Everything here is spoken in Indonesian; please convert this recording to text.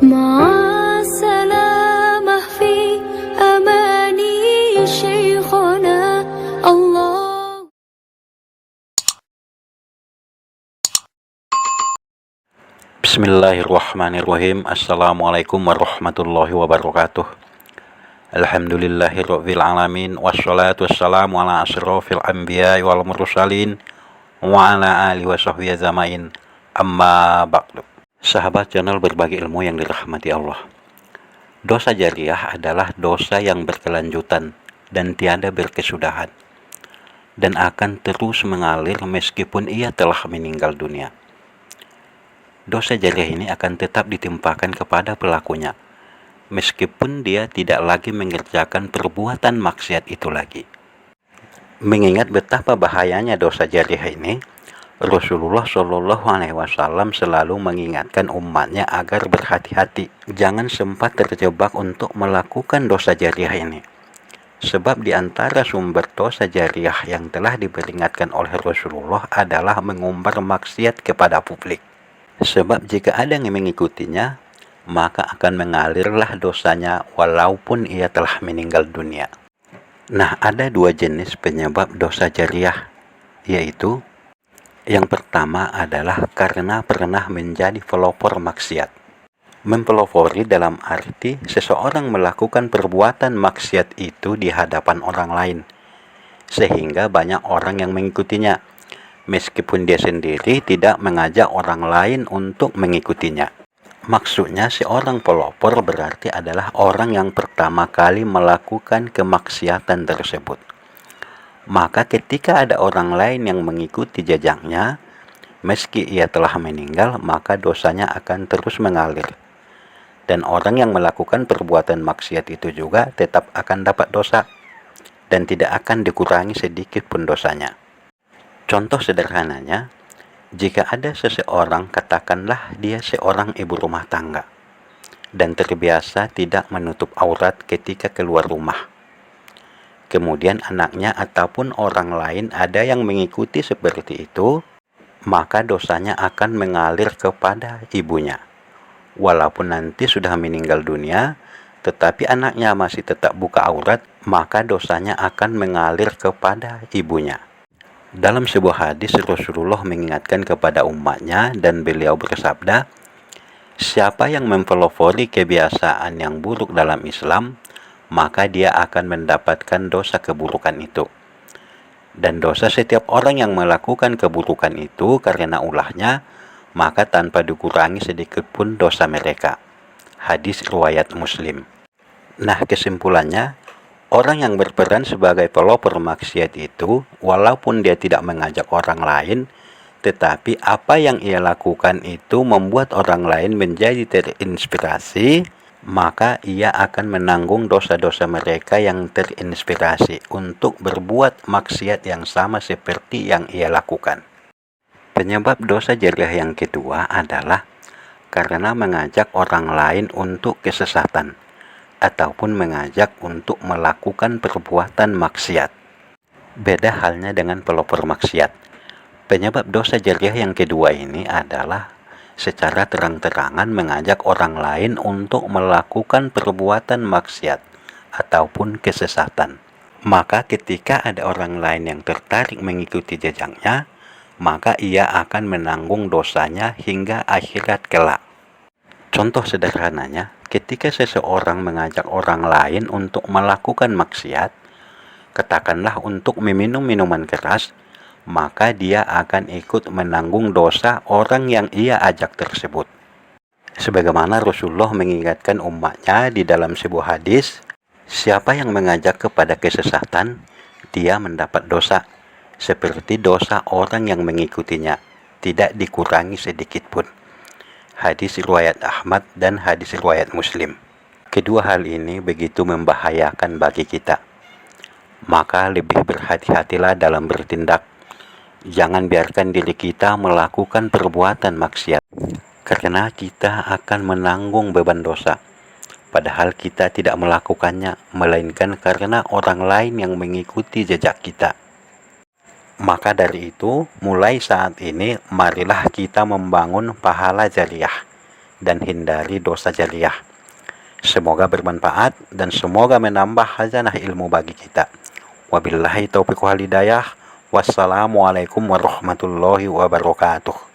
مع السلامة في أماني شيخنا الله. Bismillahirrahmanirrahim. Assalamualaikum warahmatullahi wabarakatuh. Alhamdulillahirabbil alamin wassalatu wassalamu ala asyrofil anbiya'i wal mursalin wa ala alihi washabbihi ajmain. Amma ba'du. Sahabat channel berbagi ilmu yang dirahmati Allah. Dosa jariyah adalah dosa yang berkelanjutan dan tiada berkesudahan dan akan terus mengalir meskipun ia telah meninggal dunia. Dosa jariyah ini akan tetap ditimpakan kepada pelakunya, meskipun dia tidak lagi mengerjakan perbuatan maksiat itu lagi. Mengingat betapa bahayanya dosa jariyah ini, Rasulullah Shallallahu Alaihi Wasallam selalu mengingatkan umatnya agar berhati-hati, jangan sempat terjebak untuk melakukan dosa jariyah ini. Sebab di antara sumber dosa jariyah yang telah diperingatkan oleh Rasulullah adalah mengumbar maksiat kepada publik. Sebab jika ada yang mengikutinya, maka akan mengalirlah dosanya walaupun ia telah meninggal dunia. Nah, ada dua jenis penyebab dosa jariyah, yaitu yang pertama adalah karena pernah menjadi pelopor maksiat. Mempelopori dalam arti seseorang melakukan perbuatan maksiat itu di hadapan orang lain, sehingga banyak orang yang mengikutinya, meskipun dia sendiri tidak mengajak orang lain untuk mengikutinya. Maksudnya seorang pelopor berarti adalah orang yang pertama kali melakukan kemaksiatan tersebut. Maka ketika ada orang lain yang mengikuti jejaknya, meski ia telah meninggal, maka dosanya akan terus mengalir. Dan orang yang melakukan perbuatan maksiat itu juga tetap akan dapat dosa, dan tidak akan dikurangi sedikit pun dosanya. Contoh sederhananya, jika ada seseorang, katakanlah dia seorang ibu rumah tangga, dan terbiasa tidak menutup aurat ketika keluar rumah. Kemudian anaknya ataupun orang lain ada yang mengikuti seperti itu, maka dosanya akan mengalir kepada ibunya. Walaupun nanti sudah meninggal dunia, tetapi anaknya masih tetap buka aurat, maka dosanya akan mengalir kepada ibunya. Dalam sebuah hadis, Rasulullah mengingatkan kepada umatnya dan beliau bersabda, siapa yang mempelopori kebiasaan yang buruk dalam Islam, maka dia akan mendapatkan dosa keburukan itu. Dan dosa setiap orang yang melakukan keburukan itu karena ulahnya, maka tanpa dikurangi sedikit pun dosa mereka. Hadis riwayat Muslim. Nah, kesimpulannya, orang yang berperan sebagai pelopor maksiat itu, walaupun dia tidak mengajak orang lain, tetapi apa yang ia lakukan itu membuat orang lain menjadi terinspirasi, maka ia akan menanggung dosa-dosa mereka yang terinspirasi untuk berbuat maksiat yang sama seperti yang ia lakukan. Penyebab dosa jariyah yang kedua adalah karena mengajak orang lain untuk kesesatan, ataupun mengajak untuk melakukan perbuatan maksiat. Beda halnya dengan pelopor maksiat. Penyebab dosa jariyah yang kedua ini adalah secara terang-terangan mengajak orang lain untuk melakukan perbuatan maksiat ataupun kesesatan. Maka ketika ada orang lain yang tertarik mengikuti jejaknya, maka ia akan menanggung dosanya hingga akhirat kelak. Contoh sederhananya, ketika seseorang mengajak orang lain untuk melakukan maksiat, katakanlah untuk meminum minuman keras, maka dia akan ikut menanggung dosa orang yang ia ajak tersebut. Sebagaimana Rasulullah mengingatkan umatnya di dalam sebuah hadis, siapa yang mengajak kepada kesesatan, dia mendapat dosa, seperti dosa orang yang mengikutinya, tidak dikurangi sedikit pun. Hadis riwayat Ahmad dan hadis riwayat Muslim. Kedua hal ini begitu membahayakan bagi kita. Maka lebih berhati-hatilah dalam bertindak. Jangan biarkan diri kita melakukan perbuatan maksiat, karena kita akan menanggung beban dosa. Padahal kita tidak melakukannya, melainkan karena orang lain yang mengikuti jejak kita. Maka dari itu, mulai saat ini, marilah kita membangun pahala jariyah dan hindari dosa jariah. Semoga bermanfaat dan semoga menambah khazanah ilmu bagi kita. Wabillahi taufiq wal hidayah. Wassalamualaikum warahmatullahi wabarakatuh.